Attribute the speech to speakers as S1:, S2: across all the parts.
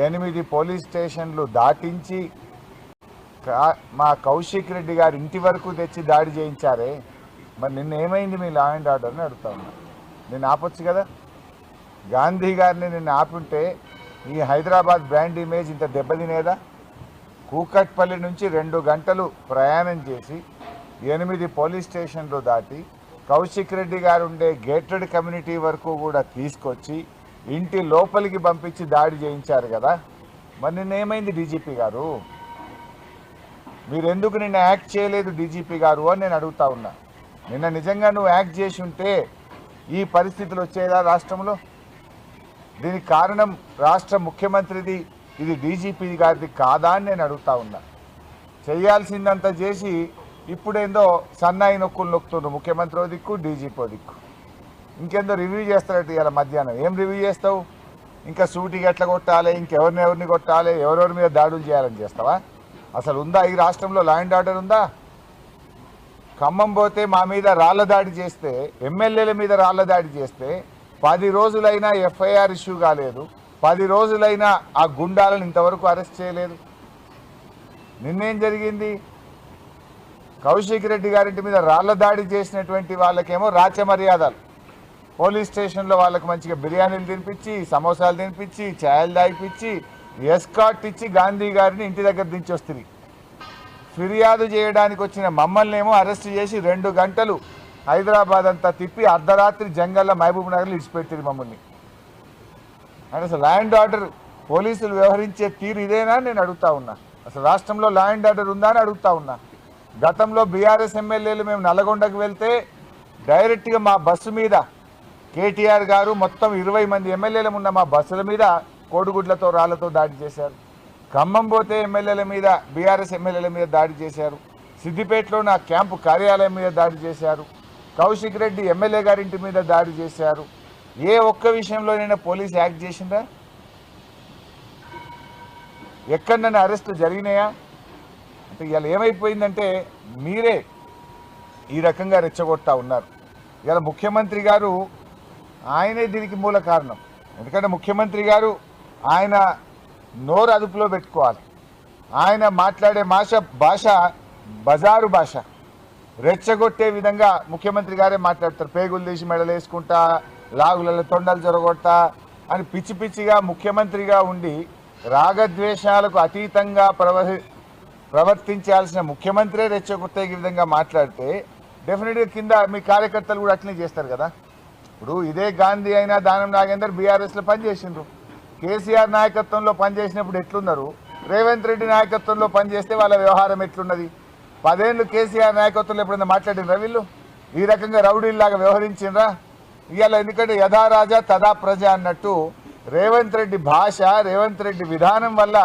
S1: 8 police స్టేషన్లు దాటించి మా కౌశిక్ రెడ్డి గారి ఇంటి వరకు తెచ్చి దాడి చేయించారే. మరి నిన్న ఏమైంది మీ లా అండ్ ఆర్డర్ని అడుగుతా ఉన్నా. నేను ఆపొచ్చు కదా. గాంధీ గారిని నిన్న ఆపుంటే ఈ హైదరాబాద్ బ్రాండ్ ఇమేజ్ ఇంత దెబ్బతినేదా? కూకట్పల్లి నుంచి 2 గంటలు ప్రయాణం చేసి 8 పోలీస్ స్టేషన్లు దాటి కౌశిక్ రెడ్డి గారు ఉండే గేటెడ్ కమ్యూనిటీ వరకు కూడా తీసుకొచ్చి ఇంటి లోపలికి పంపించి దాడి చేయించారు కదా. మరి నిన్న ఏమైంది డీజీపీ గారు? మీరెందుకు నిన్న యాక్ట్ చేయలేదు డీజీపీ గారు అని నేను అడుగుతా ఉన్నా. నిన్న నిజంగా నువ్వు యాక్ట్ చేసి ఉంటే ఈ పరిస్థితులు వచ్చేదా రాష్ట్రంలో? దీనికి కారణం రాష్ట్ర ముఖ్యమంత్రిది, ఇది డీజీపీ గారిది కాదా అని నేను అడుగుతా ఉన్నా. చేయాల్సిందంతా చేసి ఇప్పుడేందో సన్నాయి నొక్కులు నొక్కుతుండ్రు. ముఖ్యమంత్రి దిక్కు, డీజీపీ దిక్కు. ఇంకేందో రివ్యూ చేస్తారట ఇవాళ మధ్యాహ్నం. ఏం రివ్యూ చేస్తావు? ఇంకా సూటికి ఎట్లా కొట్టాలి, ఇంకెవరిని కొట్టాలి, ఎవరెవరి మీద దాడులు చేయాలని చేస్తావా? అసలు ఉందా ఈ రాష్ట్రంలో లా అండ్ ఆర్డర్ ఉందా? ఖమ్మం పోతే మా మీద రాళ్ల దాడి చేస్తే, ఎమ్మెల్యేల మీద రాళ్ల దాడి చేస్తే 10 రోజులైనా ఎఫ్ఐఆర్ ఇష్యూ కాలేదు. 10 రోజులైనా ఆ గుండాలను ఇంతవరకు అరెస్ట్ చేయలేదు. నిన్నేం జరిగింది? కౌశిక్ రెడ్డి గారింటి మీద రాళ్ల దాడి చేసినటువంటి వాళ్ళకేమో రాచమర్యాదలు. పోలీస్ స్టేషన్లో వాళ్ళకి మంచిగా బిర్యానీలు తినిపించి, సమోసాలు తినిపించి, ఛాయలు దాగిపించి, ఎస్కాట్ ఇచ్చి గాంధీ గారిని ఇంటి దగ్గర దించి వస్తుంది. ఫిర్యాదు చేయడానికి వచ్చిన మమ్మల్ని ఏమో అరెస్ట్ చేసి 2 గంటలు హైదరాబాద్ అంతా తిప్పి అర్ధరాత్రి జంగల్లో మహబూబ్ నగర్లో ఇడిచిపెట్టింది మమ్మల్ని. అంటే అసలు లా అండ్ ఆర్డర్ పోలీసులు వ్యవహరించే తీరు ఇదేనా నేను అడుగుతా ఉన్నా. అసలు రాష్ట్రంలో లా అండ్ ఆర్డర్ ఉందా అని అడుగుతా ఉన్నా. గతంలో బీఆర్ఎస్ ఎమ్మెల్యేలు మేము నల్గొండకు వెళ్తే డైరెక్ట్గా మా బస్సు మీద కేటీఆర్ గారు మొత్తం 20 మంది ఎమ్మెల్యేలు ఉన్న మా బస్సుల మీద కోడిగుడ్లతో రాళ్లతో దాడి చేశారు. ఖమ్మం పోతే ఎమ్మెల్యేల మీద, బీఆర్ఎస్ ఎమ్మెల్యేల మీద దాడి చేశారు. సిద్దిపేటలో నా క్యాంపు కార్యాలయం మీద దాడి చేశారు. కౌశిక్ రెడ్డి ఎమ్మెల్యే గారింటి మీద దాడి చేశారు. ఏ ఒక్క విషయంలోనైనా పోలీసు యాక్ట్ చేసిందా? ఎక్కడైనా అరెస్టు జరిగినాయా? అంటే ఇవాళ ఏమైపోయిందంటే మీరే ఈ రకంగా రెచ్చగొడతా ఉన్నారు. ఇవాళ ముఖ్యమంత్రి గారు ఆయనే దీనికి మూల కారణం. ఎందుకంటే ముఖ్యమంత్రి గారు ఆయన నోరు అదుపులో పెట్టుకోవాలి. ఆయన మాట్లాడే భాష బజారు భాష, రెచ్చగొట్టే విధంగా ముఖ్యమంత్రి గారే మాట్లాడతారు. పేగులు తీసి మెడలు వేసుకుంటా, లాగులలో తొండలు జొరగొడతా అని పిచ్చి పిచ్చిగా ముఖ్యమంత్రిగా ఉండి రాగద్వేషాలకు అతీతంగా ప్రవర్తించాల్సిన ముఖ్యమంత్రే రెచ్చగొట్టే విధంగా మాట్లాడితే డెఫినెట్గా కింద మీ కార్యకర్తలు కూడా అట్లనే చేస్తారు కదా. ఇప్పుడు ఇదే గాంధీ అయినా దానం నాగేందర్ బీఆర్ఎస్లో పనిచేసిండ్రు. కేసీఆర్ నాయకత్వంలో పనిచేసినప్పుడు ఎట్లున్నారు, రేవంత్ రెడ్డి నాయకత్వంలో పనిచేస్తే వాళ్ళ వ్యవహారం ఎట్లున్నది? 10 ఏళ్ళు కేసీఆర్ నాయకత్వంలో ఎప్పుడైనా మాట్లాడినరా వీళ్ళు? ఈ రకంగా రౌడీల్లాగా వ్యవహరించిండ్రా? ఇవాళ ఎందుకంటే యథా రాజా తదా ప్రజ అన్నట్టు రేవంత్ రెడ్డి భాష, రేవంత్ రెడ్డి విధానం వల్ల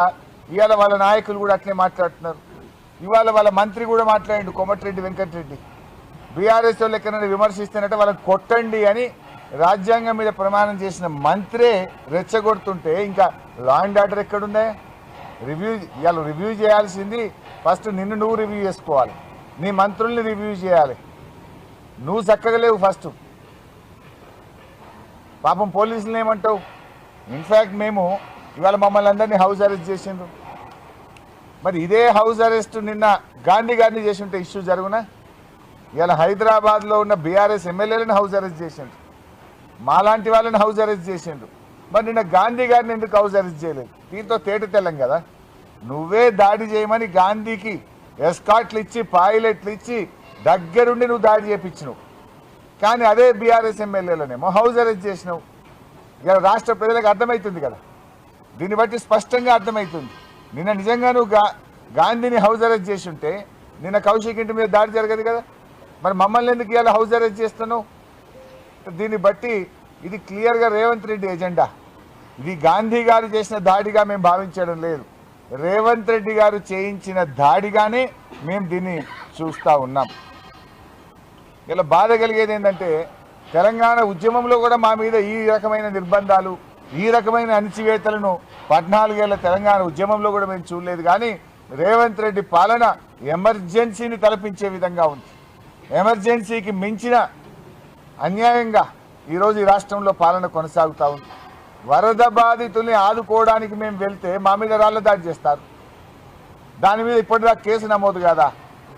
S1: ఇవాళ వాళ్ళ నాయకులు కూడా అట్లే మాట్లాడుతున్నారు. ఇవాళ వాళ్ళ మంత్రి కూడా మాట్లాడిండు, కోమటిరెడ్డి వెంకటరెడ్డి. బీఆర్ఎస్ వాళ్ళు ఎక్కడైనా విమర్శిస్తున్నట్టే వాళ్ళని కొట్టండి అని రాజ్యాంగం మీద ప్రమాణం చేసిన మంత్రే రెచ్చగొడుతుంటే ఇంకా లా అండ్ ఆర్డర్ ఎక్కడుందా? ఇవాళ రివ్యూ చేయాల్సింది ఫస్ట్ నిన్ను నువ్వు రివ్యూ చేసుకోవాలి, నీ మంత్రుల్ని రివ్యూ చేయాలి. నువ్వు చక్కగా లేవు ఫస్ట్. పాపం పోలీసులు ఏమంటావు? ఇన్ఫ్యాక్ట్ మేము ఇవాళ మమ్మల్ని అందరినీ హౌస్ అరెస్ట్ చేసిండ్రు. మరి ఇదే హౌస్ అరెస్ట్ నిన్న గాంధీ గారిని చేసి ఉంటే ఇష్యూ జరుగునా? ఇవాళ హైదరాబాద్లో ఉన్న బీఆర్ఎస్ ఎమ్మెల్యేలను హౌస్ అరెస్ట్ చేసిండ్రు, మాలాంటి వాళ్ళని హౌస్ అరెస్ట్ చేసిండ్రు. మరి నిన్న గాంధీ గారిని ఎందుకు హౌస్ అరెస్ట్ చేయలేదు? దీంతో తేట తెల్లం కదా. నువ్వే దాడి చేయమని గాంధీకి ఎస్కాట్లు ఇచ్చి, పైలట్లు ఇచ్చి దగ్గరుండి నువ్వు దాడి చేయించినావు. కానీ అదే బీఆర్ఎస్ ఎమ్మెల్యేలనేమో హౌస్ అరెస్ట్ చేసినావు. ఇక రాష్ట్ర ప్రజలకు అర్థమవుతుంది కదా. దీన్ని బట్టి స్పష్టంగా అర్థమవుతుంది. నిన్న నిజంగా నువ్వు గాంధీని హౌస్ అరెస్ట్ చేసి ఉంటే నిన్న కౌశిక్ ఇంటి మీద దాడి జరగదు కదా. మరి మమ్మల్ని ఎందుకు ఇవాళ హౌస్ అరెస్ట్ చేస్తున్నావు? దీన్ని బట్టి ఇది క్లియర్గా రేవంత్ రెడ్డి ఎజెండా. ఇది గాంధీ గారు చేసిన దాడిగా మేము భావించడం లేదు, రేవంత్ రెడ్డి గారు చేయించిన దాడిగానే మేము దీన్ని చూస్తూ ఉన్నాం. ఇలా బాధ కలిగేది ఏంటంటే తెలంగాణ ఉద్యమంలో కూడా మా మీద ఈ రకమైన నిర్బంధాలు, ఈ రకమైన అణచివేతలను 14 ఏళ్ల తెలంగాణ ఉద్యమంలో కూడా మేము చూడలేదు. కానీ రేవంత్ రెడ్డి పాలన ఎమర్జెన్సీని తలపించే విధంగా ఉంది. ఎమర్జెన్సీకి మించిన అన్యాయంగా ఈరోజు ఈ రాష్ట్రంలో పాలన కొనసాగుతూ ఉంది. వరద బాధితుల్ని ఆదుకోవడానికి మేము వెళ్తే మా మీద రాళ్ల దాడి చేస్తారు. దాని మీద ఇప్పటిదాకా కేసు నమోదు కాదా?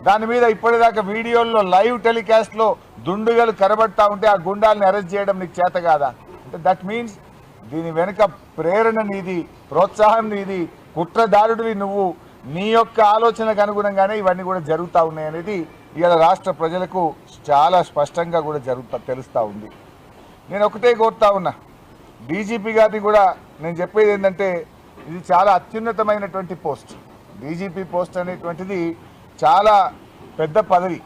S1: దాని మీద ఇప్పటిదాకా వీడియోల్లో లైవ్ టెలికాస్ట్లో దుండుగలు కనబడతా ఉంటే ఆ గుండాలను అరెస్ట్ చేయడం నీకు చేత కాదా? అంటే దట్ మీన్స్ దీని వెనుక ప్రేరణ నీది, ప్రోత్సాహం నీది, కుట్రదారుడివి నువ్వు. నీ యొక్క ఆలోచనకు అనుగుణంగానే ఇవన్నీ కూడా జరుగుతూ ఉన్నాయి అనేది ఇవాళ రాష్ట్ర ప్రజలకు చాలా స్పష్టంగా కూడా తెలుస్తూ ఉంది. నేను ఒకటే కోరుతా ఉన్నా, డీజీపీ గారిని కూడా నేను చెప్పేది ఏంటంటే ఇది చాలా అత్యున్నతమైనటువంటి పోస్ట్. డీజీపీ పోస్ట్ అనేటువంటిది చాలా పెద్ద పదవి.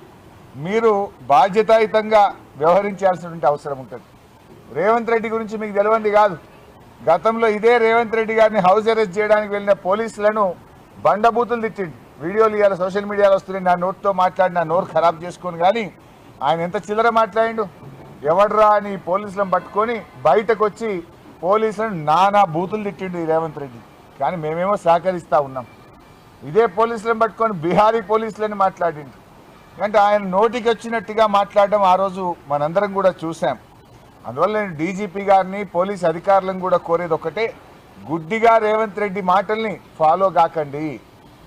S1: మీరు బాధ్యతాయుతంగా వ్యవహరించాల్సినటువంటి అవసరం ఉంటుంది. రేవంత్ రెడ్డి గురించి మీకు తెలియంది కాదు. గతంలో ఇదే రేవంత్ రెడ్డి గారిని హౌస్ అరెస్ట్ చేయడానికి వెళ్ళిన పోలీసులను బండబూతులు తిట్టిండు. వీడియోలు ఇవాళ సోషల్ మీడియాలో వస్తున్నాయి. నా నోటితో మాట్లాడి నా నోరు ఖరాబ్ చేసుకొని, కానీ ఆయన ఎంత చిల్లర మాట్లాడిండు. ఎవడ్రా అని పోలీసులను పట్టుకొని బయటకు వచ్చి పోలీసులను నానా బూతులు తిట్టిండు ఈ రేవంత్ రెడ్డి. కానీ మేమేమో సహకరిస్తూ ఉన్నాం. ఇదే పోలీసులను పట్టుకొని బీహారీ పోలీసులని మాట్లాడిండు. అంటే ఆయన నోటికి వచ్చినట్టుగా మాట్లాడడం ఆ రోజు మనందరం కూడా చూసాం. అందువల్ల నేను డీజీపీ గారిని, పోలీస్ అధికారులను కూడా కోరేది ఒకటే, గుడ్డిగా రేవంత్ రెడ్డి మాటల్ని ఫాలో కాకండి,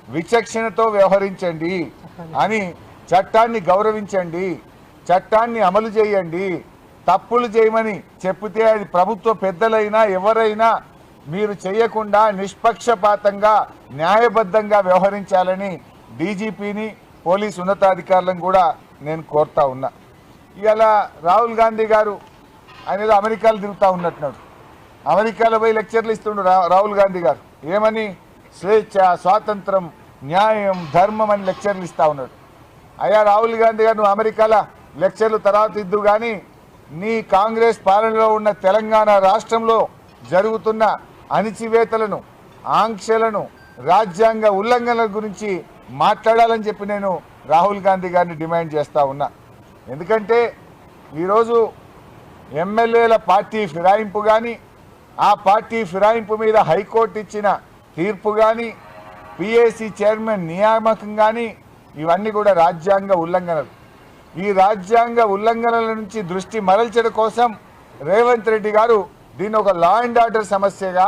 S1: విచక్షణతో వ్యవహరించండి అని, చట్టాన్ని గౌరవించండి, చట్టాన్ని అమలు చేయండి. తప్పులు చేయమని చెప్తే అది ప్రభుత్వ పెద్దలైనా ఎవరైనా మీరు చేయకుండా నిష్పక్షపాతంగా న్యాయబద్ధంగా వ్యవహరించాలని డీజీపీని, పోలీస్ ఉన్నతాధికారులను కూడా నేను కోరుతా ఉన్నా. ఇవాళ రాహుల్ గాంధీ గారు ఆయన ఏదో అమెరికాలో తిరుగుతూ ఉన్నట్టున్నాడు. అమెరికాలో పోయి లెక్చర్లు ఇస్తుండు రాహుల్ గాంధీ గారు. ఏమని? స్వేచ్ఛ, స్వాతంత్రం, న్యాయం, ధర్మం అని లెక్చర్లు ఇస్తూ ఉన్నాడు. అయ్యా రాహుల్ గాంధీ గారు, నువ్వు అమెరికాలో లెక్చర్లు తర్వాత ఇద్దు, కానీ నీ కాంగ్రెస్ పాలనలో ఉన్న తెలంగాణ రాష్ట్రంలో జరుగుతున్న అణిచివేతలను, ఆంక్షలను, రాజ్యాంగ ఉల్లంఘనల గురించి మాట్లాడాలని చెప్పి నేను రాహుల్ గాంధీ గారిని డిమాండ్ చేస్తూ ఉన్నా. ఎందుకంటే ఈరోజు ఎమ్మెల్యేల పార్టీ ఫిరాయింపు కానీ, ఆ పార్టీ ఫిరాయింపు మీద హైకోర్టు ఇచ్చిన తీర్పు కానీ, పిఏసీ చైర్మన్ నియామకం కానీ, ఇవన్నీ కూడా రాజ్యాంగ ఉల్లంఘనలు. ఈ రాజ్యాంగ ఉల్లంఘనల నుంచి దృష్టి మరల్చడం కోసం రేవంత్ రెడ్డి గారు దీన్ని ఒక లా అండ్ ఆర్డర్ సమస్యగా,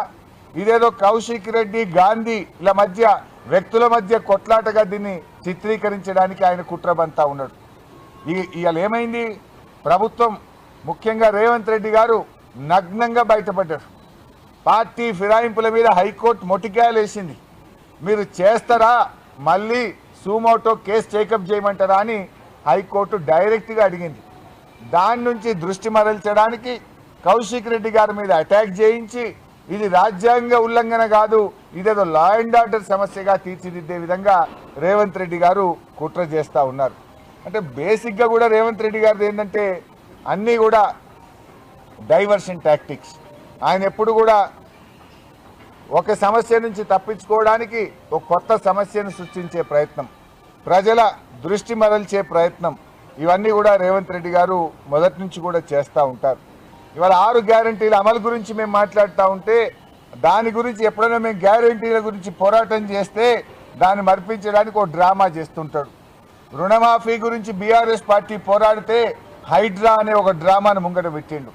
S1: ఇదేదో కౌశిక్ రెడ్డి, గాంధీల మధ్య, వ్యక్తుల మధ్య కొట్లాటగా దీన్ని చిత్రీకరించడానికి ఆయన కుట్రబంతా ఉన్నాడు. ఇవాళ ఏమైంది? ప్రభుత్వం, ముఖ్యంగా రేవంత్ రెడ్డి గారు నగ్నంగా బయటపడ్డారు. పార్టీ ఫిరాయింపుల మీద హైకోర్టు మొటికాయలు వేసింది. మీరు చేస్తారా, మళ్ళీ సూమోటో కేసు టేకప్ చేయమంటారా అని హైకోర్టు డైరెక్ట్గా అడిగింది. దాని నుంచి దృష్టి మరల్చడానికి కౌశిక్ రెడ్డి గారి మీద అటాక్ చేయించి, ఇది రాజ్యాంగ ఉల్లంఘన కాదు, ఇదేదో లా అండ్ ఆర్డర్ సమస్యగా తీర్చిదిద్దే విధంగా రేవంత్ రెడ్డి గారు కుట్ర చేస్తూ ఉన్నారు. అంటే బేసిక్గా కూడా రేవంత్ రెడ్డి గారిది ఏంటంటే అన్నీ కూడా డైవర్షన్ టాక్టిక్స్. ఆయన ఎప్పుడు కూడా ఒక సమస్య నుంచి తప్పించుకోవడానికి ఒక కొత్త సమస్యను సృష్టించే ప్రయత్నం, ప్రజల దృష్టి మరల్చే ప్రయత్నం, ఇవన్నీ కూడా రేవంత్ రెడ్డి గారు మొదటి నుంచి కూడా చేస్తూ ఉంటారు. ఇవాళ 6 గ్యారంటీల అమలు గురించి మేము మాట్లాడుతూ ఉంటే, దాని గురించి ఎప్పుడైనా మేము గ్యారంటీల గురించి పోరాటం చేస్తే దాన్ని మర్పించడానికి ఒక డ్రామా చేస్తుంటాడు. రుణమాఫీ గురించి బీఆర్ఎస్ పార్టీ పోరాడితే హైడ్రా అనే ఒక డ్రామాను ముంగట పెట్టిండు.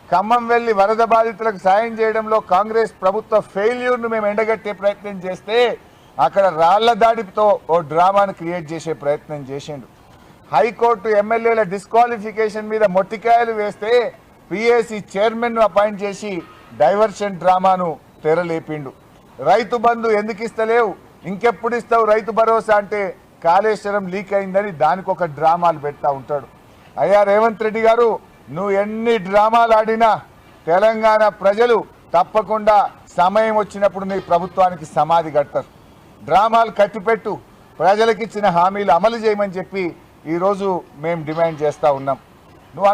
S1: ఖమ్మం వెళ్లి వరద బాధితులకు సాయం చేయడంలో కాంగ్రెస్ ప్రభుత్వ ఫెయిల్యూర్ను మేము ఎండగట్టే ప్రయత్నం చేస్తే అక్కడ రాళ్ల దాడితో ఓ డ్రామాను క్రియేట్ చేసే ప్రయత్నం చేసిండు. హైకోర్టు ఎమ్మెల్యేల డిస్క్వాలిఫికేషన్ మీద మొట్టికాయలు వేస్తే పిఏసీ చైర్మన్ను అపాయింట్ చేసి డైవర్షన్ డ్రామాను తెరలేపిండు. రైతు బంధు ఎందుకు ఇస్తలేవు, ఇంకెప్పుడు ఇస్తావు రైతు భరోసా అంటే కాళేశ్వరం లీక్ అయిందని దానికి ఒక డ్రామాలు పెడతా ఉంటాడు. అయ్యా రేవంత్ రెడ్డి గారు, నువ్వు ఎన్ని డ్రామాలు ఆడినా తెలంగాణ ప్రజలు తప్పకుండా సమయం వచ్చినప్పుడు నీ ప్రభుత్వానికి సమాధి కడతారు. డ్రామాలు కట్టిపెట్టు, ప్రజలకు ఇచ్చిన హామీలు అమలు చేయమని చెప్పి ఈరోజు మేము డిమాండ్ చేస్తూ ఉన్నాం. నువ్వు